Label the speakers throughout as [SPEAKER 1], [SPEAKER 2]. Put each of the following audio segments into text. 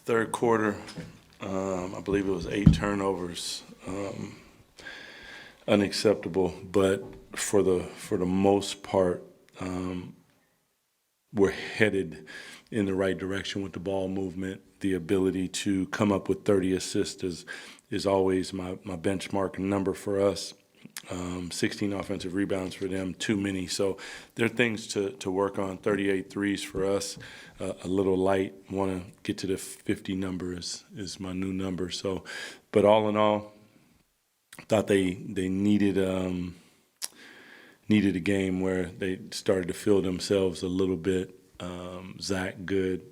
[SPEAKER 1] Third quarter, I believe it was 8 turnovers. Unacceptable, but for the most part, we're headed in the right direction with the ball movement. The ability to come up with 30 assists is always my benchmark number for us. 16 offensive rebounds for them, too many. So there are things to work on. 38 threes for us, a little light. Want to get to the 50 number is my new number. So, but all in all, thought they needed a game where they started to feel themselves a little bit. Zach good.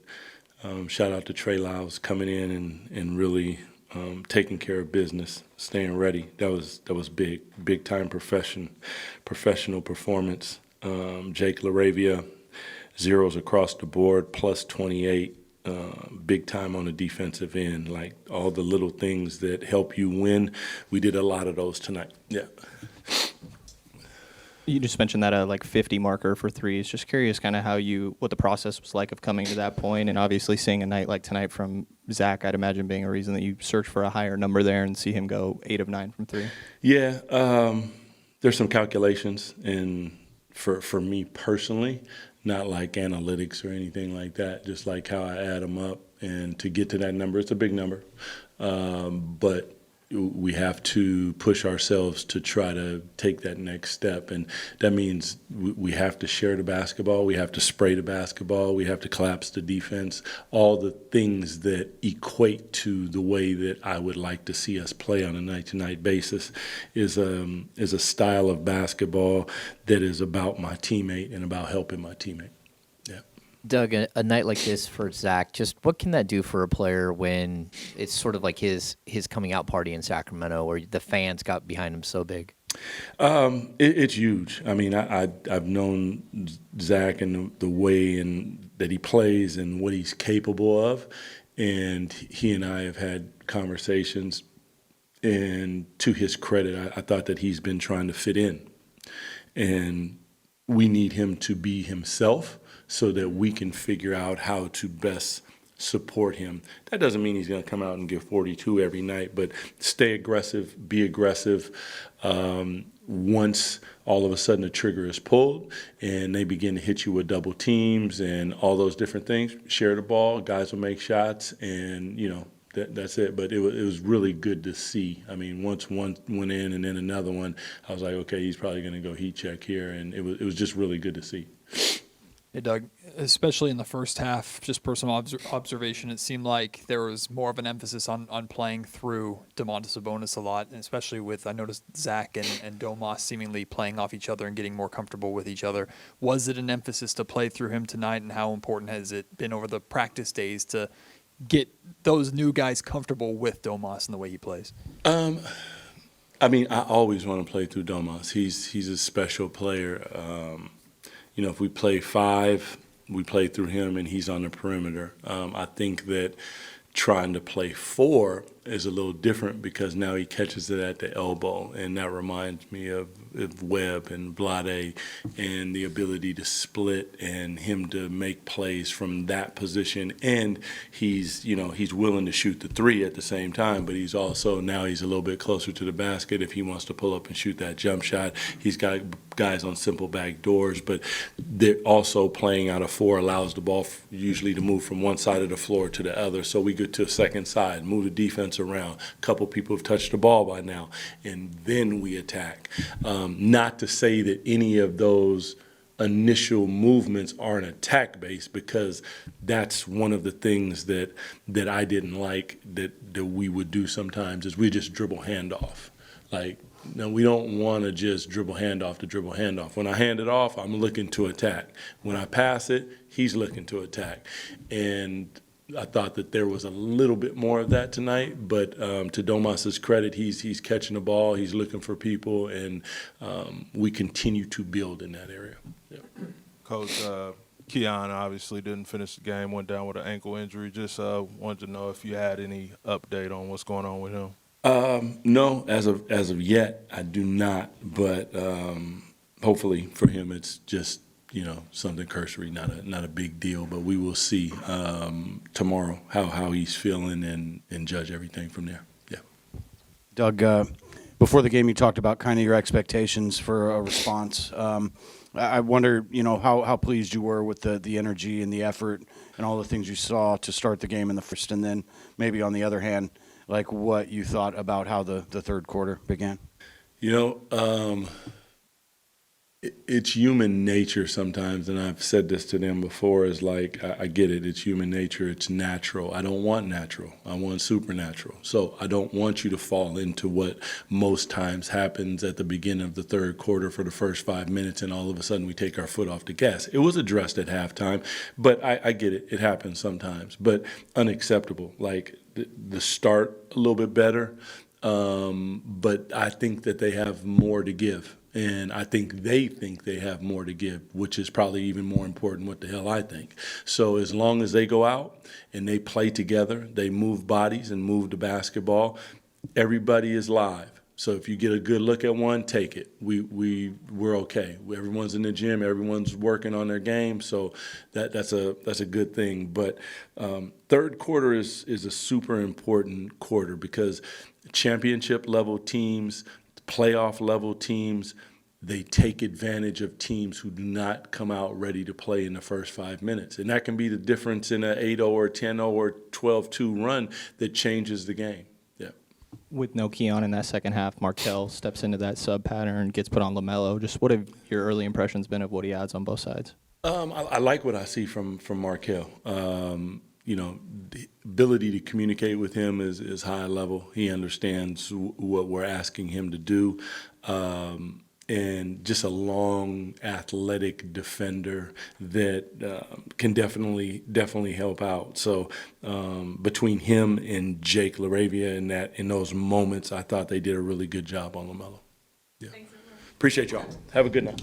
[SPEAKER 1] Shout out to Trey Lyles coming in and really taking care of business, staying ready. That was big time professional performance. Jake LaRavia, zeros across the board, plus 28. Big time on the defensive end, like all the little things that help you win. We did a lot of those tonight. Yeah.
[SPEAKER 2] You just mentioned that 50 marker for threes. Just curious kind of what the process was like of coming to that point, and obviously seeing a night like tonight from Zach, I'd imagine being a reason that you search for a higher number there and see him go 8 of 9 from 3.
[SPEAKER 1] Yeah, there's some calculations, and for me personally, not like analytics or anything like that, just like how I add them up. And to get to that number, it's a big number. But we have to push ourselves to try to take that next step. And that means we have to share the basketball. We have to spray the basketball. We have to collapse the defense. All the things that equate to the way that I would like to see us play on a night-to-night basis is a style of basketball that is about my teammate and about helping my teammate. Yeah.
[SPEAKER 3] Doug, a night like this for Zach, just what can that do for a player when it's sort of like his coming out party in Sacramento where the fans got behind him so big?
[SPEAKER 1] It's huge. I mean, I've known Zach and the way that he plays and what he's capable of, and he and I have had conversations, and to his credit, I thought that he's been trying to fit in, and we need him to be himself so that we can figure out how to best support him. That doesn't mean he's going to come out and give 42 every night, but stay aggressive, be aggressive. Once all of a sudden the trigger is pulled and they begin to hit you with double teams and all those different things, share the ball, guys will make shots, and, that's it. But it was really good to see. I mean, once one went in and then another one, I was like, okay, he's probably going to go heat check here, and it was just really good to see.
[SPEAKER 4] Hey, Doug, especially in the first half, just personal observation, it seemed like there was more of an emphasis on playing through Domantas Sabonis a lot, and especially with, I noticed Zach and Domas seemingly playing off each other and getting more comfortable with each other. Was it an emphasis to play through him tonight, and how important has it been over the practice days to get those new guys comfortable with Domas and the way he plays?
[SPEAKER 1] I mean, I always want to play through Domas. He's a special player. If we play 5, we play through him and he's on the perimeter. I think that trying to play 4 is a little different because now he catches it at the elbow, and that reminds me of Webb and Blade and the ability to split and him to make plays from that position. And he's willing to shoot the 3 at the same time, but he's also now he's a little bit closer to the basket if he wants to pull up and shoot that jump shot. He's got guys on simple back doors, but they're also playing out of 4 allows the ball usually to move from one side of the floor to the other. So we get to a second side, move the defense around. A couple people have touched the ball by now, and then we attack. Not to say that any of those initial movements aren't attack based, because that's one of the things that I didn't like that we would do sometimes is we just dribble handoff. Like, no, we don't want to just dribble handoff to dribble handoff. When I hand it off, I'm looking to attack. When I pass it, he's looking to attack. And I thought that there was a little bit more of that tonight, but to Domas's credit, he's catching the ball, he's looking for people, and we continue to build in that area. Yeah.
[SPEAKER 5] Coach, Keon obviously didn't finish the game, went down with an ankle injury. Just wanted to know if you had any update on what's going on with him.
[SPEAKER 1] No, as of yet, I do not. But hopefully for him, it's just something cursory, not a big deal. But we will see tomorrow how he's feeling and judge everything from there. Yeah.
[SPEAKER 6] Doug, before the game, you talked about kind of your expectations for a response. I wonder, how pleased you were with the energy and the effort and all the things you saw to start the game in the first, and then maybe on the other hand, like what you thought about how the third quarter began.
[SPEAKER 1] It's human nature sometimes, and I've said this to them before, is like, I get it, it's human nature, it's natural. I don't want natural, I want supernatural. So I don't want you to fall into what most times happens at the beginning of the third quarter for the first 5 minutes, and all of a sudden we take our foot off the gas. It was addressed at halftime, but I get it, it happens sometimes, but unacceptable. Like the start a little bit better, but I think that they have more to give. And I think they have more to give, which is probably even more important what the hell I think. So as long as they go out and they play together, they move bodies and move the basketball, everybody is live. So if you get a good look at one, take it. We're okay. Everyone's in the gym. Everyone's working on their game. So that's a good thing. But third quarter is a super important quarter because championship level teams, playoff level teams, they take advantage of teams who do not come out ready to play in the first 5 minutes. And that can be the difference in an 8-0 or 10-0 or 12-2 run that changes the game. Yeah.
[SPEAKER 2] With no Keon in that second half, Markelle steps into that sub pattern, gets put on LaMelo. Just what have your early impressions been of what he adds on both sides?
[SPEAKER 1] I like what I see from Markelle. The ability to communicate with him is high level. He understands what we're asking him to do. And just a long, athletic defender that can definitely help out. So between him and Jake LaRavia in those moments, I thought they did a really good job on LaMelo. Yeah. Appreciate y'all. Have a good night.